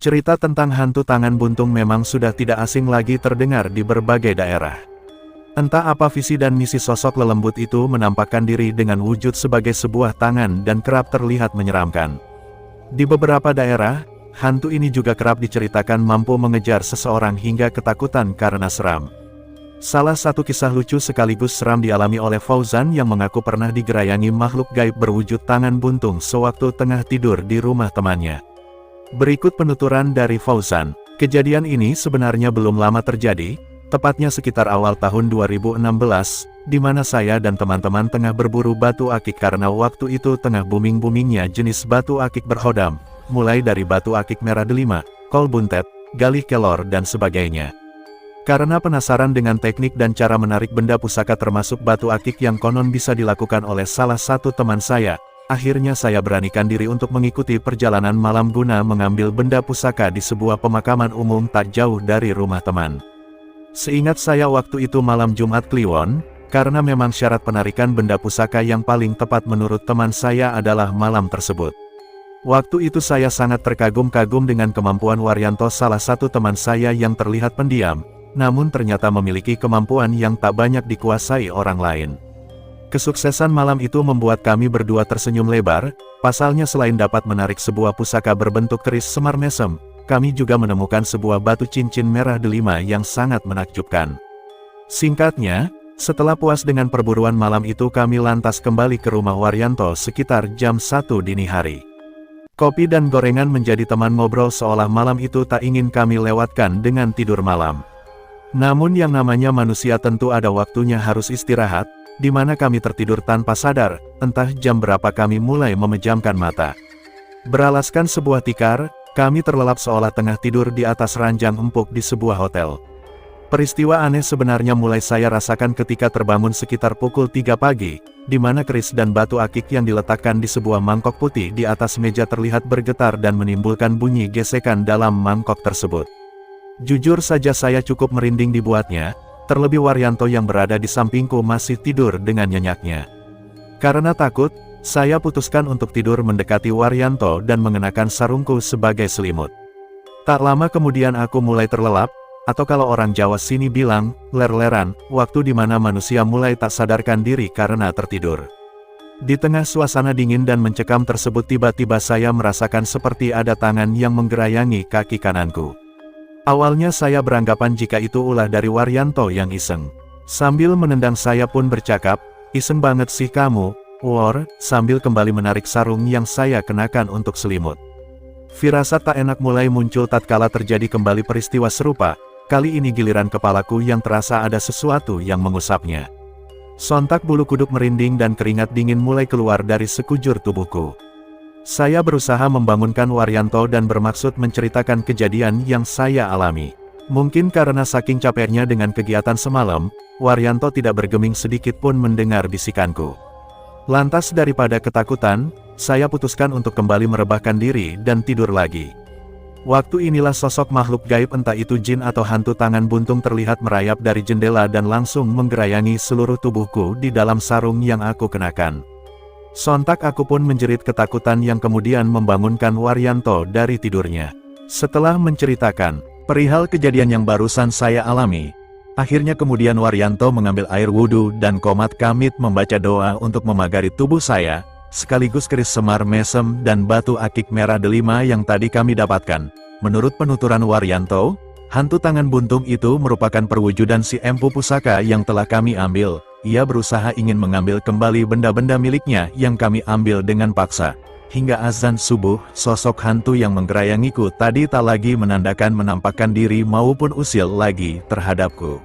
Cerita tentang hantu tangan buntung memang sudah tidak asing lagi terdengar di berbagai daerah. Entah apa visi dan misi sosok lelembut itu menampakkan diri dengan wujud sebagai sebuah tangan dan kerap terlihat menyeramkan. Di beberapa daerah, hantu ini juga kerap diceritakan mampu mengejar seseorang hingga ketakutan karena seram. Salah satu kisah lucu sekaligus seram dialami oleh Fauzan yang mengaku pernah digerayangi makhluk gaib berwujud tangan buntung sewaktu tengah tidur di rumah temannya. Berikut penuturan dari Fauzan. Kejadian ini sebenarnya belum lama terjadi, tepatnya sekitar awal tahun 2016, di mana saya dan teman-teman tengah berburu batu akik karena waktu itu tengah booming-boomingnya jenis batu akik berhodam, mulai dari batu akik merah delima, kol buntet, galih kelor dan sebagainya. Karena penasaran dengan teknik dan cara menarik benda pusaka termasuk batu akik yang konon bisa dilakukan oleh salah satu teman saya, akhirnya saya beranikan diri untuk mengikuti perjalanan malam guna mengambil benda pusaka di sebuah pemakaman umum tak jauh dari rumah teman. Seingat saya waktu itu malam Jumat Kliwon, karena memang syarat penarikan benda pusaka yang paling tepat menurut teman saya adalah malam tersebut. Waktu itu saya sangat terkagum-kagum dengan kemampuan Waryanto, salah satu teman saya yang terlihat pendiam, namun ternyata memiliki kemampuan yang tak banyak dikuasai orang lain. Kesuksesan malam itu membuat kami berdua tersenyum lebar, pasalnya selain dapat menarik sebuah pusaka berbentuk keris semar mesem, kami juga menemukan sebuah batu cincin merah delima yang sangat menakjubkan. Singkatnya, setelah puas dengan perburuan malam itu kami lantas kembali ke rumah Waryanto sekitar jam 1 dini hari. Kopi dan gorengan menjadi teman ngobrol seolah malam itu tak ingin kami lewatkan dengan tidur malam. Namun yang namanya manusia tentu ada waktunya harus istirahat, di mana kami tertidur tanpa sadar, entah jam berapa kami mulai memejamkan mata. Beralaskan sebuah tikar, kami terlelap seolah tengah tidur di atas ranjang empuk di sebuah hotel. Peristiwa aneh sebenarnya mulai saya rasakan ketika terbangun sekitar pukul 3 pagi, di mana keris dan batu akik yang diletakkan di sebuah mangkok putih di atas meja terlihat bergetar dan menimbulkan bunyi gesekan dalam mangkok tersebut. Jujur saja saya cukup merinding dibuatnya, terlebih Waryanto yang berada di sampingku masih tidur dengan nyenyaknya. Karena takut, saya putuskan untuk tidur mendekati Waryanto dan mengenakan sarungku sebagai selimut. Tak lama kemudian aku mulai terlelap, atau kalau orang Jawa sini bilang, ler-leran, waktu di mana manusia mulai tak sadarkan diri karena tertidur. Di tengah suasana dingin dan mencekam tersebut tiba-tiba saya merasakan seperti ada tangan yang menggerayangi kaki kananku. Awalnya saya beranggapan jika itu ulah dari Waryanto yang iseng. Sambil menendang saya pun bercakap, "Iseng banget sih kamu, War," sambil kembali menarik sarung yang saya kenakan untuk selimut. Firasat tak enak mulai muncul tatkala terjadi kembali peristiwa serupa, kali ini giliran kepalaku yang terasa ada sesuatu yang mengusapnya. Sontak bulu kuduk merinding dan keringat dingin mulai keluar dari sekujur tubuhku. Saya berusaha membangunkan Waryanto dan bermaksud menceritakan kejadian yang saya alami. Mungkin karena saking capeknya dengan kegiatan semalam, Waryanto tidak bergeming sedikit pun mendengar bisikanku. Lantas daripada ketakutan, saya putuskan untuk kembali merebahkan diri dan tidur lagi. Waktu inilah sosok makhluk gaib entah itu jin atau hantu tangan buntung terlihat merayap dari jendela dan langsung menggerayangi seluruh tubuhku di dalam sarung yang aku kenakan. Sontak aku pun menjerit ketakutan yang kemudian membangunkan Waryanto dari tidurnya. Setelah menceritakan perihal kejadian yang barusan saya alami, akhirnya kemudian Waryanto mengambil air wudhu dan komat kamit membaca doa untuk memagari tubuh saya, sekaligus keris semar mesem dan batu akik merah delima yang tadi kami dapatkan. Menurut penuturan Waryanto, hantu tangan buntung itu merupakan perwujudan si empu pusaka yang telah kami ambil. Ia berusaha ingin mengambil kembali benda-benda miliknya yang kami ambil dengan paksa. Hingga azan subuh, sosok hantu yang menggerayangiku tadi tak lagi menandakan menampakkan diri maupun usil lagi terhadapku.